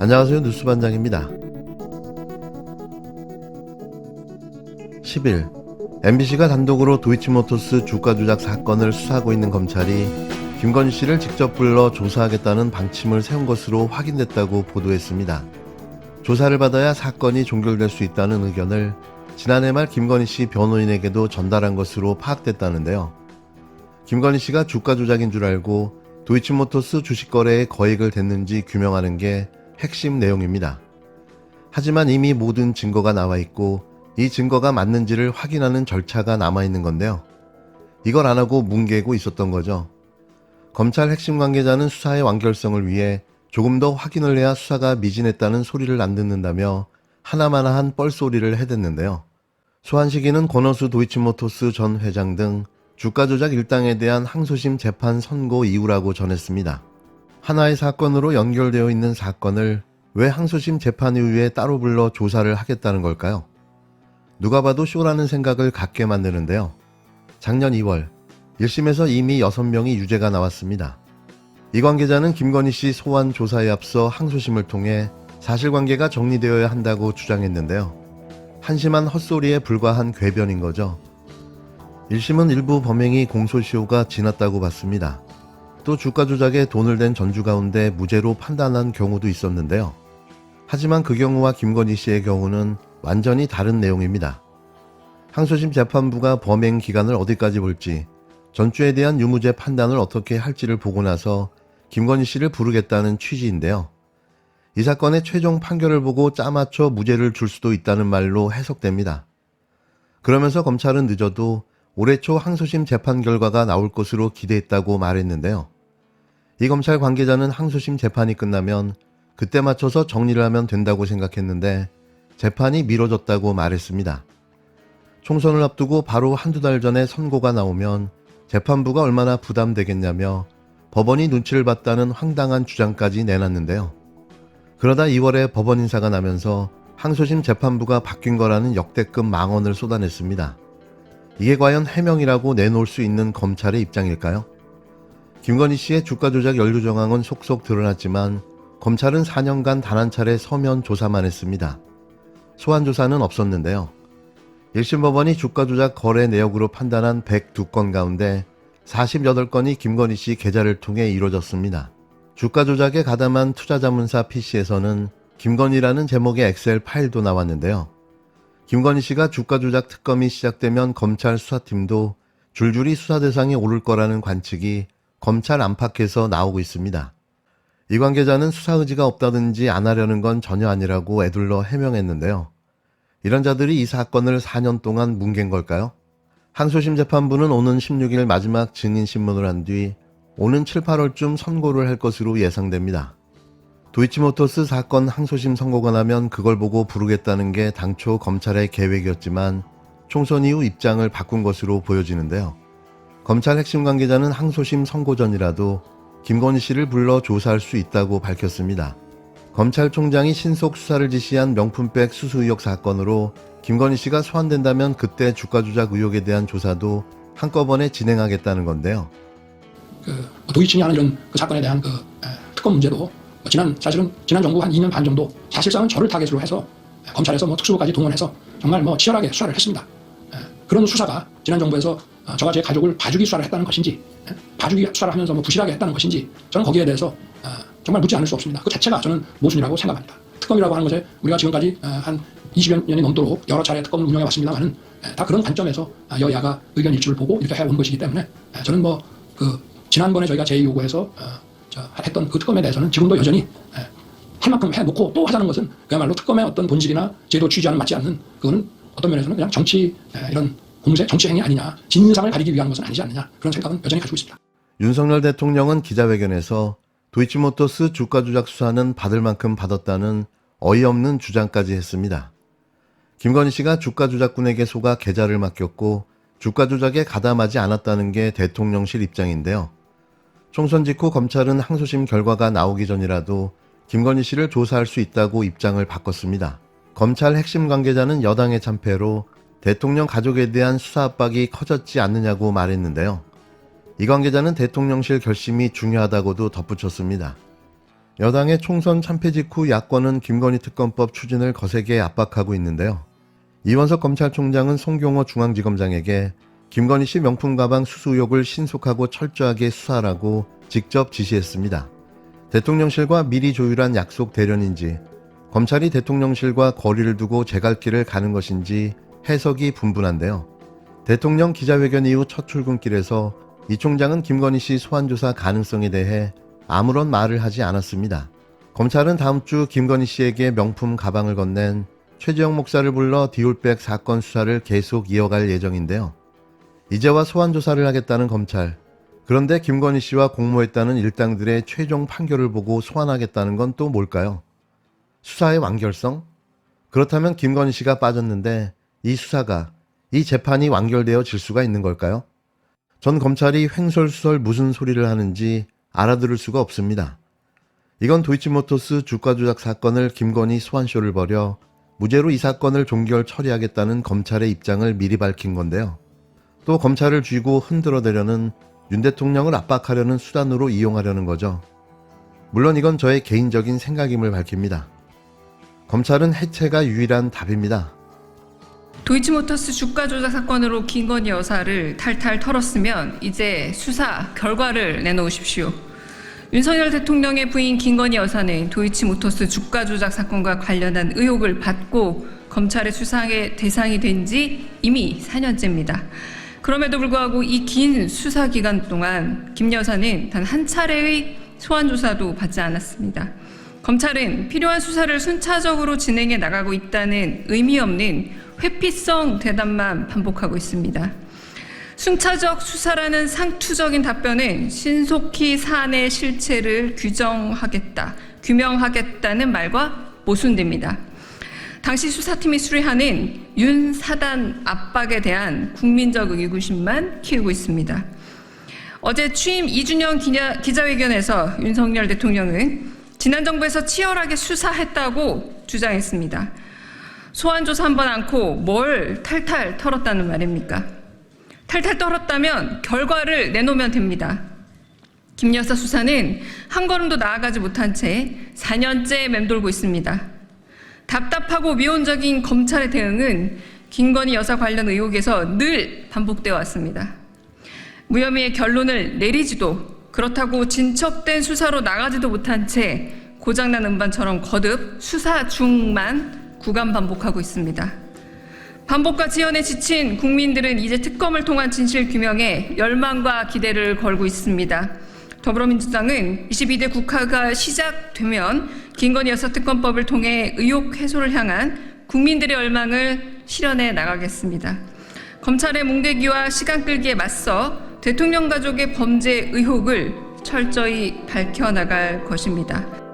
안녕하세요. 뉴스반장입니다. 10일 MBC가 단독으로 도이치모터스 주가 조작 사건을 수사하고 있는 검찰이 김건희 씨를 직접 불러 조사하겠다는 방침을 세운 것으로 확인됐다고 보도했습니다. 조사를 받아야 사건이 종결될 수 있다는 의견을 지난해 말 김건희 씨 변호인에게도 전달한 것으로 파악됐다는데요. 김건희 씨가 주가 조작인 줄 알고 도이치모터스 주식 거래에 거액을 댔는지 규명하는 게 핵심 내용입니다. 하지만 이미 모든 증거가 나와 있고 이 증거가 맞는지를 확인하는 절차가 남아있는 건데요. 이걸 안 하고 뭉개고 있었던 거죠. 검찰 핵심 관계자는 수사의 완결성을 위해 조금 더 확인을 해야 수사가 미진했다는 소리를 안 듣는다며 하나마나한 뻘소리를 해댔는데요. 소환시기는 권오수 도이치모터스 전 회장 등 주가 조작 일당에 대한 항소심 재판 선고 이후라고 전했습니다. 하나의 사건으로 연결되어 있는 사건을 왜 항소심 재판 이후에 따로 불러 조사를 하겠다는 걸까요? 누가 봐도 쇼라는 생각을 갖게 만드는데요. 작년 2월 1심에서 이미 6명이 유죄가 나왔습니다. 이 관계자는 김건희 씨 소환 조사에 앞서 항소심을 통해 사실관계가 정리되어야 한다고 주장했는데요. 한심한 헛소리에 불과한 궤변인 거죠. 1심은 일부 범행이 공소시효가 지났다고 봤습니다. 또 주가 조작에 돈을 댄 전주 가운데 무죄로 판단한 경우도 있었는데요. 하지만 그 경우와 김건희 씨의 경우는 완전히 다른 내용입니다. 항소심 재판부가 범행 기간을 어디까지 볼지, 전주에 대한 유무죄 판단을 어떻게 할지를 보고 나서 김건희 씨를 부르겠다는 취지인데요. 이 사건의 최종 판결을 보고 짜맞춰 무죄를 줄 수도 있다는 말로 해석됩니다. 그러면서 검찰은 늦어도 올해 초 항소심 재판 결과가 나올 것으로 기대했다고 말했는데요. 이 검찰 관계자는 항소심 재판이 끝나면 그때 맞춰서 정리를 하면 된다고 생각했는데 재판이 미뤄졌다고 말했습니다. 총선을 앞두고 바로 한두 달 전에 선고가 나오면 재판부가 얼마나 부담되겠냐며 법원이 눈치를 봤다는 황당한 주장까지 내놨는데요. 그러다 2월에 법원 인사가 나면서 항소심 재판부가 바뀐 거라는 역대급 망언을 쏟아냈습니다. 이게 과연 해명이라고 내놓을 수 있는 검찰의 입장일까요? 김건희 씨의 주가 조작 연루 정황은 속속 드러났지만 검찰은 4년간 단 한 차례 서면 조사만 했습니다. 소환 조사는 없었는데요. 1심 법원이 주가 조작 거래 내역으로 판단한 102건 가운데 48건이 김건희 씨 계좌를 통해 이루어졌습니다. 주가 조작에 가담한 투자자문사 PC에서는 김건희라는 제목의 엑셀 파일도 나왔는데요. 김건희 씨가 주가 조작 특검이 시작되면 검찰 수사팀도 줄줄이 수사 대상에 오를 거라는 관측이 검찰 안팎에서 나오고 있습니다. 이 관계자는 수사 의지가 없다든지 안 하려는 건 전혀 아니라고 애둘러 해명했는데요. 이런 자들이 이 사건을 4년 동안 뭉갠 걸까요? 항소심 재판부는 오는 16일 마지막 증인 신문을 한 뒤 오는 7, 8월쯤 선고를 할 것으로 예상됩니다. 도이치모터스 사건 항소심 선고가 나면 그걸 보고 부르겠다는 게 당초 검찰의 계획이었지만 총선 이후 입장을 바꾼 것으로 보여지는데요. 검찰 핵심 관계자는 항소심 선고 전이라도 김건희 씨를 불러 조사할 수 있다고 밝혔습니다. 검찰총장이 신속 수사를 지시한 명품백 수수 의혹 사건으로 김건희 씨가 소환된다면 그때 주가 조작 의혹에 대한 조사도 한꺼번에 진행하겠다는 건데요. 도이치니 하는 이런 사건에 대한 특검 문제도 사실은 지난 정부 한 2년 반 정도 사실상은 저를 타겟으로 해서 검찰에서 특수부까지 동원해서 정말 치열하게 수사를 했습니다. 그런 수사가 지난 정부에서 저와 제 가족을 봐주기 수사를 했다는 것인지, 봐주기 수사를 하면서 부실하게 했다는 것인지, 저는 거기에 대해서 정말 묻지 않을 수 없습니다. 그 자체가 저는 모순이라고 생각합니다. 특검이라고 하는 것에 우리가 지금까지 한 20여 년이 넘도록 여러 차례 특검을 운영해 왔습니다만은 다 그런 관점에서 여야가 의견 일치를 보고 이렇게 해온 것이기 때문에 저는 지난번에 저희가 제2요구해서 했던 그 특검에 대해서는 지금도 여전히 할 만큼 해놓고 또 하자는 것은 그야말로 특검의 어떤 본질이나 제도 취지와는 맞지 않는, 그거는 어떤 면에서는 그냥 이런 공세, 정치 행위 아니냐, 진상을 가리기 위한 것은 아니지 않느냐, 그런 생각은 여전히 가지고 있습니다. 윤석열 대통령은 기자회견에서 도이치모터스 주가 조작 수사는 받을 만큼 받았다는 어이없는 주장까지 했습니다. 김건희 씨가 주가 조작꾼에게 속아 계좌를 맡겼고 주가 조작에 가담하지 않았다는 게 대통령실 입장인데요. 총선 직후 검찰은 항소심 결과가 나오기 전이라도 김건희 씨를 조사할 수 있다고 입장을 바꿨습니다. 검찰 핵심 관계자는 여당의 참패로 대통령 가족에 대한 수사 압박이 커졌지 않느냐고 말했는데요. 이 관계자는 대통령실 결심이 중요하다고도 덧붙였습니다. 여당의 총선 참패 직후 야권은 김건희 특검법 추진을 거세게 압박하고 있는데요. 이원석 검찰총장은 송경호 중앙지검장에게 김건희 씨 명품 가방 수수 의혹을 신속하고 철저하게 수사하라고 직접 지시했습니다. 대통령실과 미리 조율한 약속 대련인지, 검찰이 대통령실과 거리를 두고 제갈길을 가는 것인지 해석이 분분한데요. 대통령 기자회견 이후 첫 출근길에서 이 총장은 김건희 씨 소환조사 가능성에 대해 아무런 말을 하지 않았습니다. 검찰은 다음 주 김건희 씨에게 명품 가방을 건넨 최재형 목사를 불러 디올백 사건 수사를 계속 이어갈 예정인데요. 이제와 소환조사를 하겠다는 검찰, 그런데 김건희 씨와 공모했다는 일당들의 최종 판결을 보고 소환하겠다는 건 또 뭘까요? 수사의 완결성? 그렇다면 김건희 씨가 빠졌는데 이 수사가, 이 재판이 완결되어질 수가 있는 걸까요? 전 검찰이 횡설수설 무슨 소리를 하는지 알아들을 수가 없습니다. 이건 도이치모터스 주가 조작 사건을 김건희 소환쇼를 벌여 무죄로 이 사건을 종결 처리하겠다는 검찰의 입장을 미리 밝힌 건데요. 또 검찰을 쥐고 흔들어대려는 윤 대통령을 압박하려는 수단으로 이용하려는 거죠. 물론 이건 저의 개인적인 생각임을 밝힙니다. 검찰은 해체가 유일한 답입니다. 도이치모터스 주가 조작 사건으로 김건희 여사를 탈탈 털었으면 이제 수사 결과를 내놓으십시오. 윤석열 대통령의 부인 김건희 여사는 도이치모터스 주가 조작 사건과 관련한 의혹을 받고 검찰의 수사의 대상이 된 지 이미 4년째입니다. 그럼에도 불구하고 이 긴 수사 기간 동안 김 여사는 단 한 차례의 소환 조사도 받지 않았습니다. 검찰은 필요한 수사를 순차적으로 진행해 나가고 있다는 의미 없는 회피성 대답만 반복하고 있습니다. 순차적 수사라는 상투적인 답변은 신속히 사안의 실체를 규명하겠다는 말과 모순됩니다. 당시 수사팀이 수리하는 윤 사단 압박에 대한 국민적 의구심만 키우고 있습니다. 어제 취임 2주년 기자회견에서 윤석열 대통령은 지난 정부에서 치열하게 수사했다고 주장했습니다. 소환조사 한 번 않고 뭘 탈탈 털었다는 말입니까? 탈탈 털었다면 결과를 내놓으면 됩니다. 김 여사 수사는 한 걸음도 나아가지 못한 채 4년째 맴돌고 있습니다. 답답하고 미온적인 검찰의 대응은 김건희 여사 관련 의혹에서 늘 반복되어 왔습니다. 무혐의의 결론을 내리지도, 그렇다고 진척된 수사로 나가지도 못한 채 고장난 음반처럼 거듭 수사 중만 구간 반복하고 있습니다. 반복과 지연에 지친 국민들은 이제 특검을 통한 진실 규명에 열망과 기대를 걸고 있습니다. 더불어민주당은 22대 국회가 시작되면 김건희 여사 특검법을 통해 의혹 해소를 향한 국민들의 열망을 실현해 나가겠습니다. 검찰의 뭉개기와 시간 끌기에 맞서 대통령 가족의 범죄 의혹을 철저히 밝혀나갈 것입니다.